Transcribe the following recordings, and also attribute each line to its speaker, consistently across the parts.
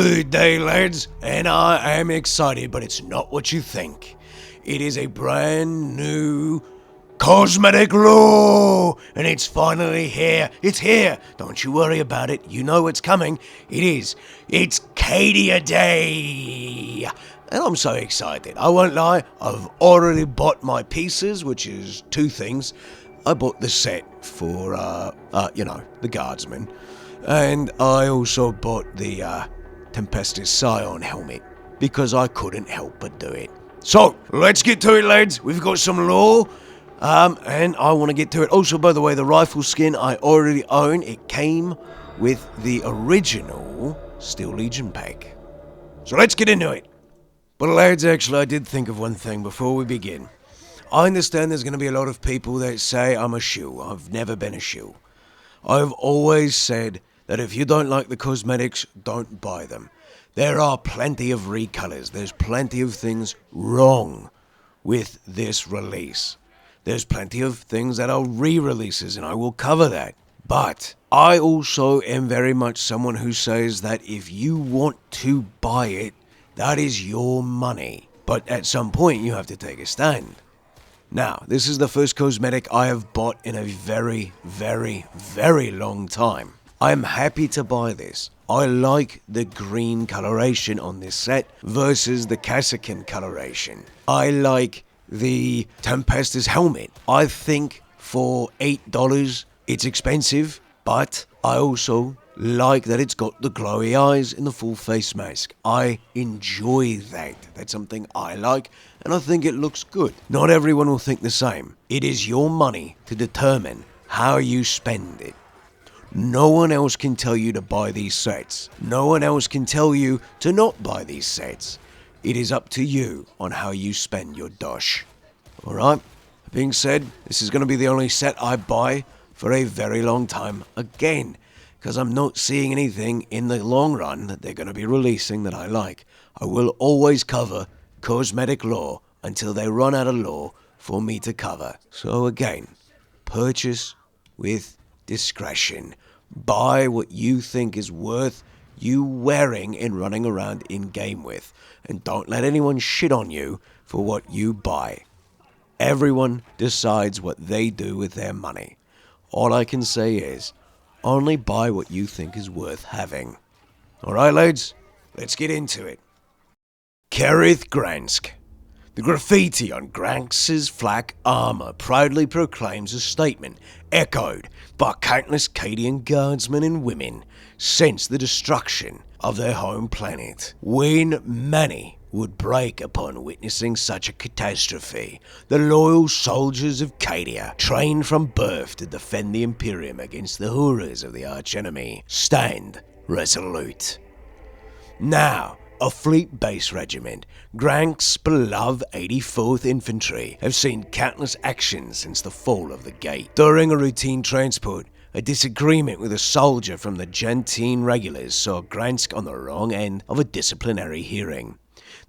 Speaker 1: Good day, lads, and I am excited, but it's not what you think. It is a brand new Cosmetic law, and it's finally here. It's here. Don't you worry about it. You know it's coming. It is. It's CADIA Day. And I'm so excited. I won't lie. I've already bought my pieces, which is two things. I bought the set for, the guardsman. And I also bought the, Tempestus Scion helmet, because I couldn't help but do it. So, let's get to it, lads. We've got some lore. And I want to get to it. Also, by the way, the rifle skin I already own. It came with the original Steel Legion pack. So let's get into it. But lads, actually, I did think of one thing before we begin. I understand there's going to be a lot of people that say I'm a shill. I've never been a shill. I've always said that if you don't like the cosmetics, don't buy them. There are plenty of recolors. There's plenty of things wrong with this release. There's plenty of things that are re-releases, and I will cover that. But I also am very much someone who says that if you want to buy it, that is your money. But at some point, you have to take a stand. Now, this is the first cosmetic I have bought in a very, very, very long time. I am happy to buy this. I like the green coloration on this set versus the Karking coloration. I like the Tempestus helmet. I think for $8 it's expensive, but I also like that it's got the glowy eyes and the full face mask. I enjoy that. That's something I like, and I think it looks good. Not everyone will think the same. It is your money to determine how you spend it. No one else can tell you to buy these sets. No one else can tell you to not buy these sets. It is up to you on how you spend your dosh. Alright, that being said, this is going to be the only set I buy for a very long time again, because I'm not seeing anything in the long run that they're going to be releasing that I like. I will always cover cosmetic lore until they run out of lore for me to cover. So again, purchase with discretion. Buy what you think is worth you wearing and running around in game with, and don't let anyone shit on you for what you buy. Everyone decides what they do with their money. All I can say is, only buy what you think is worth having. Alright lads, let's get into it. Kerith Gransk. The graffiti on Gransk's flak armor proudly proclaims a statement echoed by countless Cadian guardsmen and women since the destruction of their home planet. When many would break upon witnessing such a catastrophe, the loyal soldiers of CADIA, trained from birth to defend the Imperium against the horrors of the archenemy, stand resolute. Now, a fleet-based regiment, Gransk's beloved 84th Infantry, have seen countless actions since the fall of the gate. During a routine transport, a disagreement with a soldier from the Gentine regulars saw Gransk on the wrong end of a disciplinary hearing.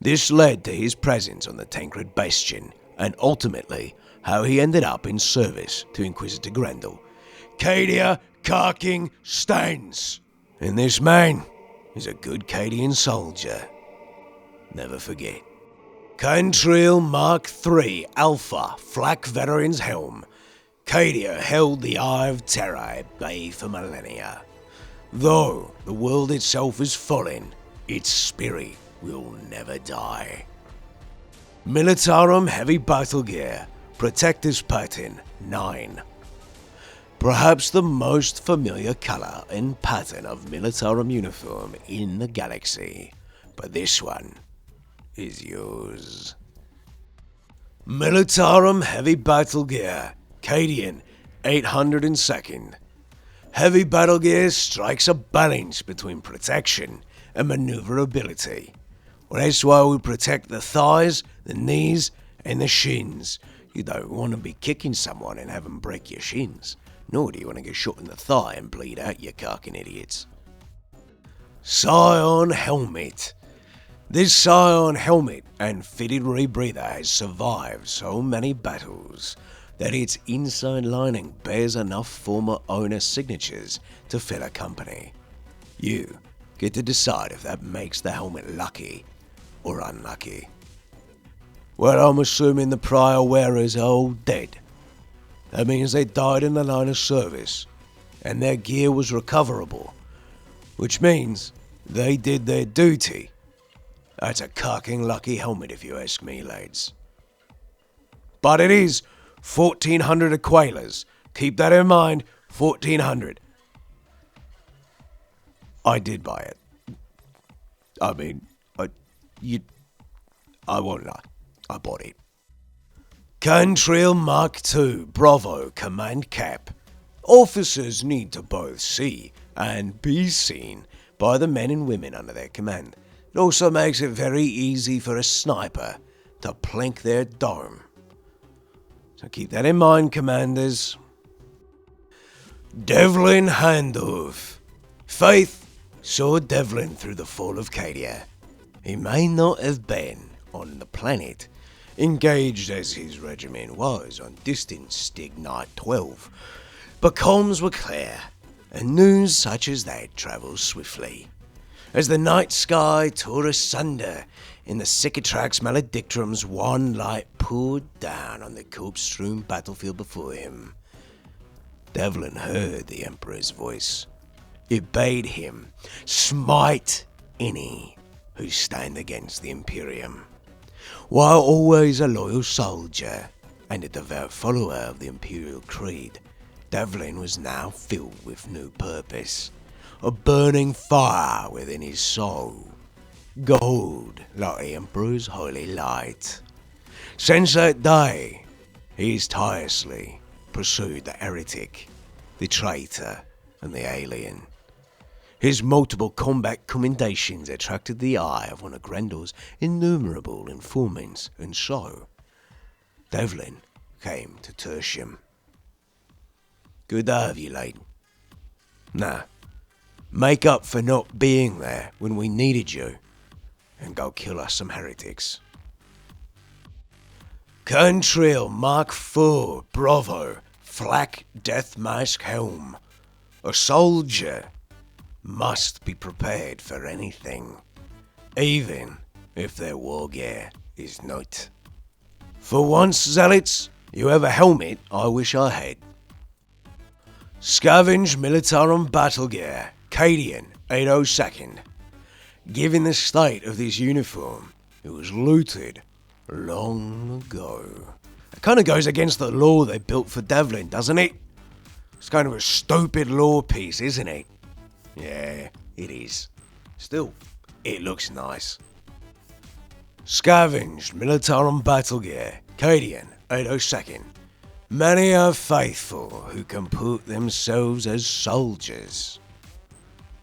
Speaker 1: This led to his presence on the Tancred Bastion, and ultimately, how he ended up in service to Inquisitor Grendel. CADIA Karking stands! And this man is a good Cadian soldier. Never forget. Cantril Mark III Alpha Flak Veteran's Helm. CADIA held the Eye of Terror at bay for millennia. Though the world itself is fallen, its spirit will never die. Militarum Heavy Battle Gear, Protector's Pattern 9. Perhaps the most familiar color and pattern of Militarum uniform in the galaxy, but this one is yours. Militarum Heavy Battle Gear, Cadian 802nd. Heavy Battle Gear strikes a balance between protection and maneuverability. Well, that's why we protect the thighs, the knees, and the shins. You don't want to be kicking someone and have them break your shins. Nor do you want to get shot in the thigh and bleed out, you Karking idiots. Scion Helmet. This Scion helmet and fitted rebreather has survived so many battles that its inside lining bears enough former owner signatures to fill a company. You get to decide if that makes the helmet lucky or unlucky. Well, I'm assuming the prior wearers are all dead. That means they died in the line of service, and their gear was recoverable, which means they did their duty. That's a Karking lucky helmet if you ask me, lads. But it is 1,400 Aqualas. Keep that in mind, 1,400. I did buy it. I mean, I won't lie. I bought it. Cantrell Mark II Bravo Command Cap. Officers need to both see and be seen by the men and women under their command. It also makes it very easy for a sniper to plink their dome. So keep that in mind, commanders. Devlin Handhoof. Faith saw Devlin through the fall of CADIA. He may not have been on the planet, engaged as his regiment was on distant Stig Night 12, but comms were clear, and news such as that travels swiftly. As the night sky tore asunder in the Cicatrax Maledictrum's one light poured down on the corpse-strewn battlefield before him, Devlin heard the Emperor's voice. It bade him smite any who stand against the Imperium. While always a loyal soldier and a devout follower of the Imperial Creed, Devlin was now filled with new purpose, a burning fire within his soul, gold like the Emperor's holy light. Since that day, he has tirelessly pursued the heretic, the traitor, and the alien. His multiple combat commendations attracted the eye of one of Grendor's innumerable informants, and so Devlin came to Tertium. Good to have you, lad. Now, make up for not being there when we needed you, and go kill us some heretics. Cantrell Mark IV Bravo Flak Death Mask Helm. A soldier must be prepared for anything, even if their war gear is not. For once, zealots, you have a helmet I wish I had. Scavenge Militarum Battle Gear, Cadian 802nd. Given the state of this uniform, it was looted long ago. It kind of goes against the law they built for Devlin, doesn't it? It's kind of a stupid law piece, isn't it? Yeah, it is. Still, it looks nice. Scavenged Militarum Battle Gear, Cadian 802nd. Many are faithful who compute themselves as soldiers.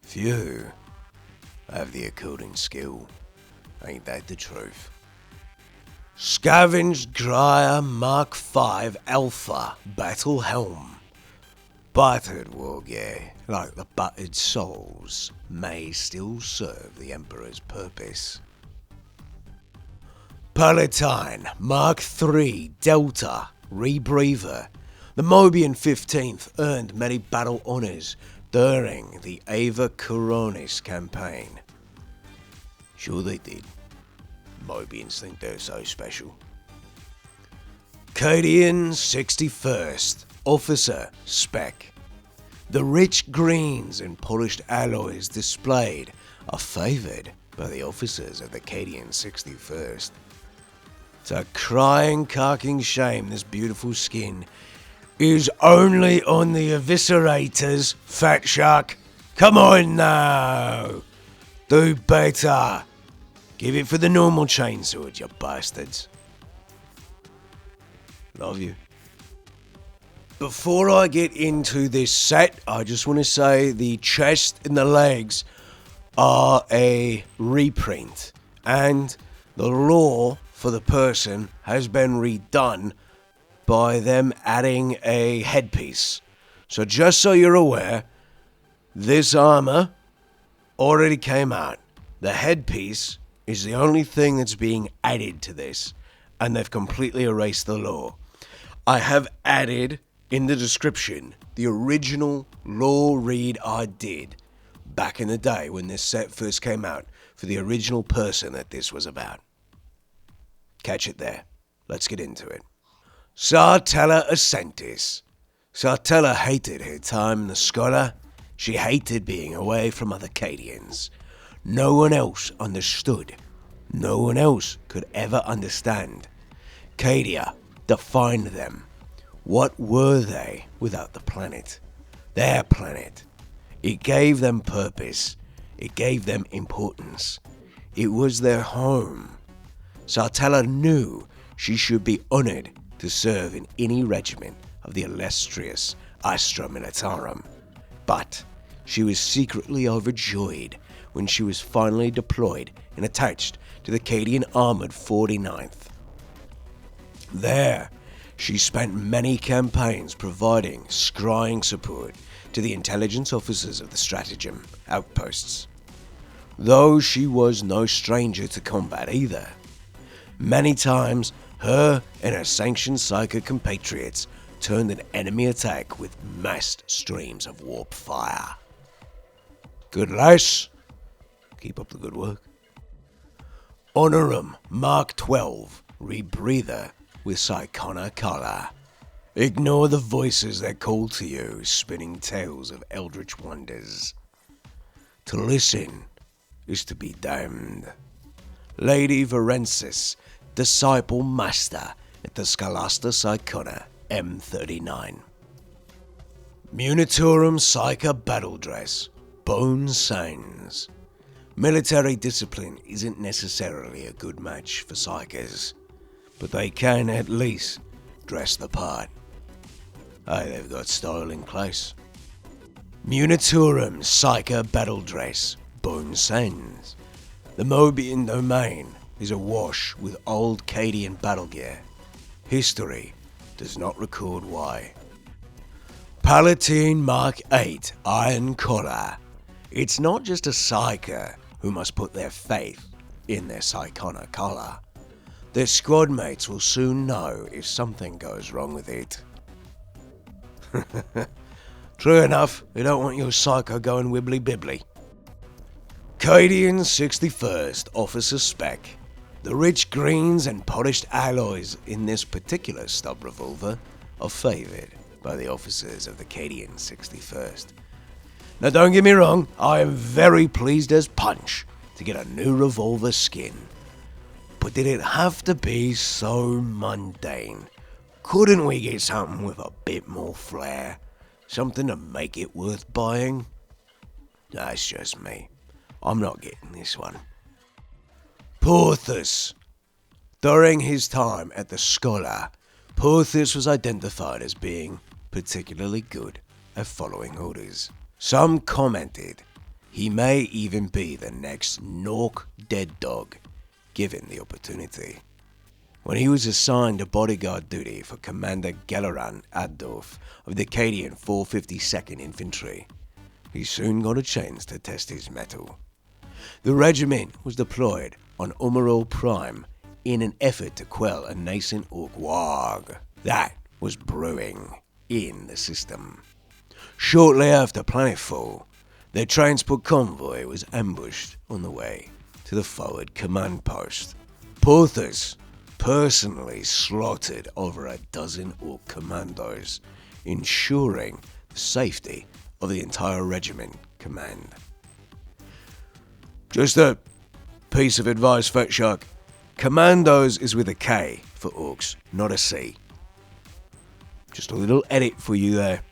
Speaker 1: Few have the according skill. Ain't that the truth? Scavenged Grier Mark V Alpha Battle Helm. Battered war gear, like the battered souls, may still serve the Emperor's purpose. Palatine Mark III Delta Rebreather. The Mobian 15th earned many battle honours during the Ava Coronis campaign. Sure they did. Mobians think they're so special. Cadian 61st Officer Spec. The rich greens and polished alloys displayed are favoured by the officers of the Cadian 61st. It's a crying, carking shame this beautiful skin is only on the eviscerators, Fatshark. Come on now! Do better! Give it for the normal chainsword, you bastards. Love you. Before I get into this set, I just want to say the chest and the legs are a reprint, and the lore for the person has been redone by them adding a headpiece. So just so you're aware, this armor already came out. The headpiece is the only thing that's being added to this, and they've completely erased the lore. I have added in the description the original lore read I did back in the day when this set first came out for the original person that this was about. Catch it there. Let's get into it. Sartella Ascentis. Sartella hated her time in the Scholar. She hated being away from other Cadians. No one else understood. No one else could ever understand. CADIA defined them. What were they without the planet? Their planet. It gave them purpose. It gave them importance. It was their home. Sartella knew she should be honored to serve in any regiment of the illustrious Astra Militarum. But she was secretly overjoyed when she was finally deployed and attached to the Cadian Armored 49th. There, she spent many campaigns providing scrying support to the intelligence officers of the stratagem outposts, though she was no stranger to combat either. Many times, her and her sanctioned Psyker compatriots turned an enemy attack with massed streams of warp fire. Good lass. Keep up the good work. Honorum Mark 12, Rebreather with Psychona Color. Ignore the voices that call to you, spinning tales of eldritch wonders. To listen is to be damned. Lady Varensis, Disciple Master at the Scalasta Psychona M39. Munitorum Psyker Battle Dress, Bone Signs. Military discipline isn't necessarily a good match for Psykers, but they can at least dress the part. Hey, they've got style in place. Munitorum Psyker Battle Dress, Bone Signs. The Mobian domain is awash with old Cadian battle gear. History does not record why. Palatine Mark 8 Iron Collar. It's not just a Psyker who must put their faith in their Psychona collar. Their squad mates will soon know if something goes wrong with it. True enough, they don't want your Psycho going wibbly-bibbly. Cadian 61st Officer Spec. The rich greens and polished alloys in this particular stub revolver are favoured by the officers of the Cadian 61st. Now don't get me wrong, I am very pleased as punch to get a new revolver skin. But did it have to be so mundane? Couldn't we get something with a bit more flair? Something to make it worth buying? That's just me. I'm not getting this one. Porthos. During his time at the Scholar, Porthos was identified as being particularly good at following orders. Some commented he may even be the next Nork Dead Dog, given the opportunity. When he was assigned to bodyguard duty for Commander Gelleran Adolf of the Cadian 452nd Infantry, he soon got a chance to test his mettle. The regiment was deployed on Umarol Prime in an effort to quell a nascent Orc warg that was brewing in the system. Shortly after planetfall, their transport convoy was ambushed on the way to the forward command post. Porthos personally slaughtered over a dozen Orc commandos, ensuring the safety of the entire regiment command. Just a piece of advice, Fatshark. Commandos is with a K for Orcs, not a C. Just a little edit for you there.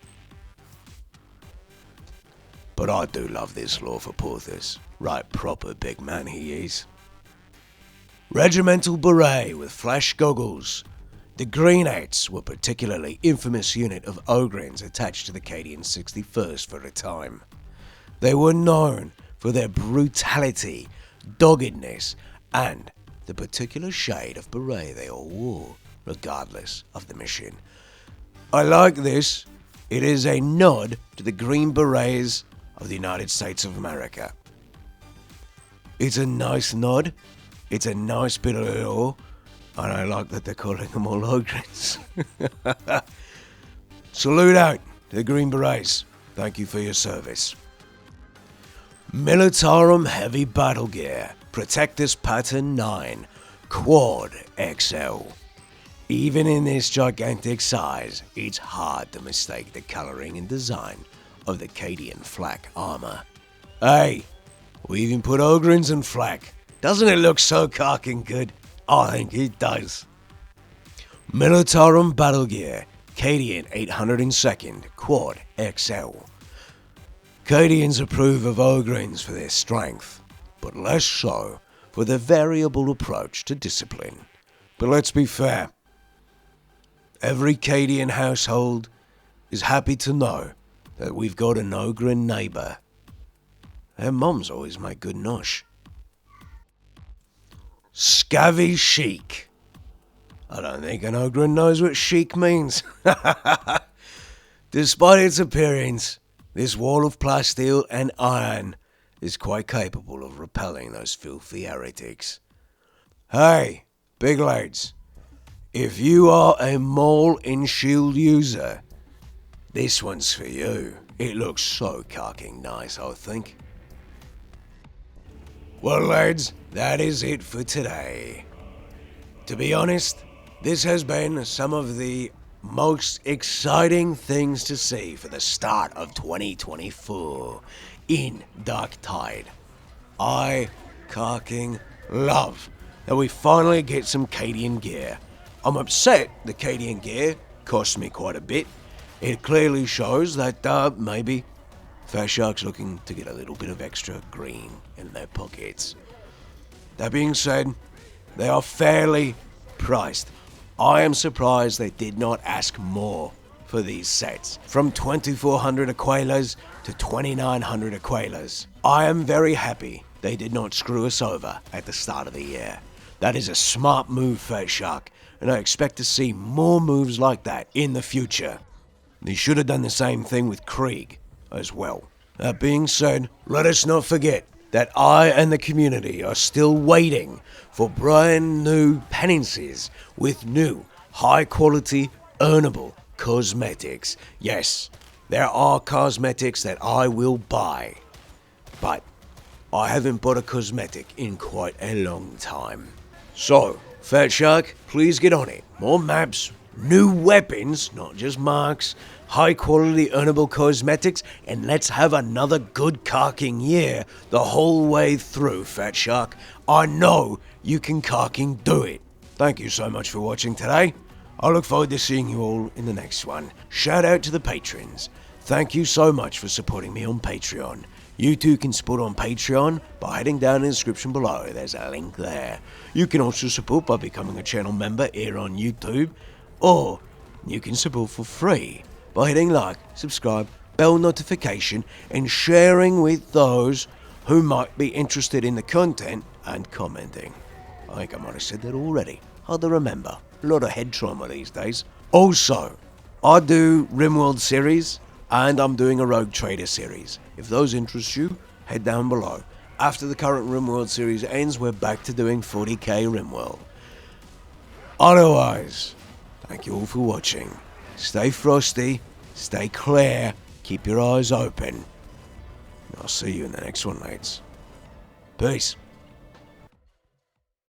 Speaker 1: But I do love this lore for Porthos. Right proper big man he is. Regimental Beret with flash goggles. The Greenouts were a particularly infamous unit of Ogrins attached to the Cadian 61st for a time. They were known for their brutality, doggedness, and the particular shade of beret they all wore, regardless of the mission. I like this. It is a nod to the Green Berets of the United States of America. It's a nice nod. It's a nice bit of lore, and I like that they're calling them all Ogrins. Salute out to the Green Berets. Thank you for your service. Militarum Heavy Battle Gear, Protectus Pattern 9, Quad XL. Even in this gigantic size, it's hard to mistake the colouring and design of the CADIan flak armour. Hey, we even put Ogryn's in flak. Doesn't it look so Karking good? I think it does. Militarum Battle Gear, CADIan 802nd, Quad XL. CADIans approve of Ogryn's for their strength, but less so for their variable approach to discipline. But let's be fair. Every CADIan household is happy to know that we've got an Ogryn neighbour. Their mums always make good nosh. Scavvy Chic. I don't think an Ogryn knows what chic means. Despite its appearance, this wall of plasteel and iron is quite capable of repelling those filthy heretics. Hey, big lads, if you are a Maul in Shield user, this one's for you. It looks so Karking nice, I think. Well lads, that is it for today. To be honest, this has been some of the most exciting things to see for the start of 2024 in Darktide. I, Karking, love that we finally get some CADIan gear. I'm upset the CADIan gear cost me quite a bit. It clearly shows that maybe Fatshark's looking to get a little bit of extra green in their pockets. That being said, they are fairly priced. I am surprised they did not ask more for these sets, from 2400 Aquelas to 2900 Aquelas. I am very happy they did not screw us over at the start of the year. That is a smart move, Fatshark, and I expect to see more moves like that in the future. They should have done the same thing with Krieg as well. That being said, let us not forget that I and the community are still waiting for brand new penances with new, high-quality, earnable cosmetics. Yes, there are cosmetics that I will buy, but I haven't bought a cosmetic in quite a long time. So, Fatshark, please get on it. More maps, new weapons, not just marks, high-quality earnable cosmetics, and let's have another good Karking year the whole way through, Fatshark. I know you can Karking do it. Thank you so much for watching today. I look forward to seeing you all in the next one. Shout out to the patrons. Thank you so much for supporting me on Patreon. You too can support on Patreon by heading down in the description below. There's a link there. You can also support by becoming a channel member here on YouTube, or you can support for free by hitting like, subscribe, bell notification, and sharing with those who might be interested in the content and commenting. I think I might have said that already. Hard to remember. A lot of head trauma these days. Also, I do RimWorld series, and I'm doing a Rogue Trader series. If those interest you, head down below. After the current RimWorld series ends, we're back to doing 40k RimWorld. Otherwise, thank you all for watching. Stay frosty, stay clear, keep your eyes open. I'll see you in the next one, mates. Peace.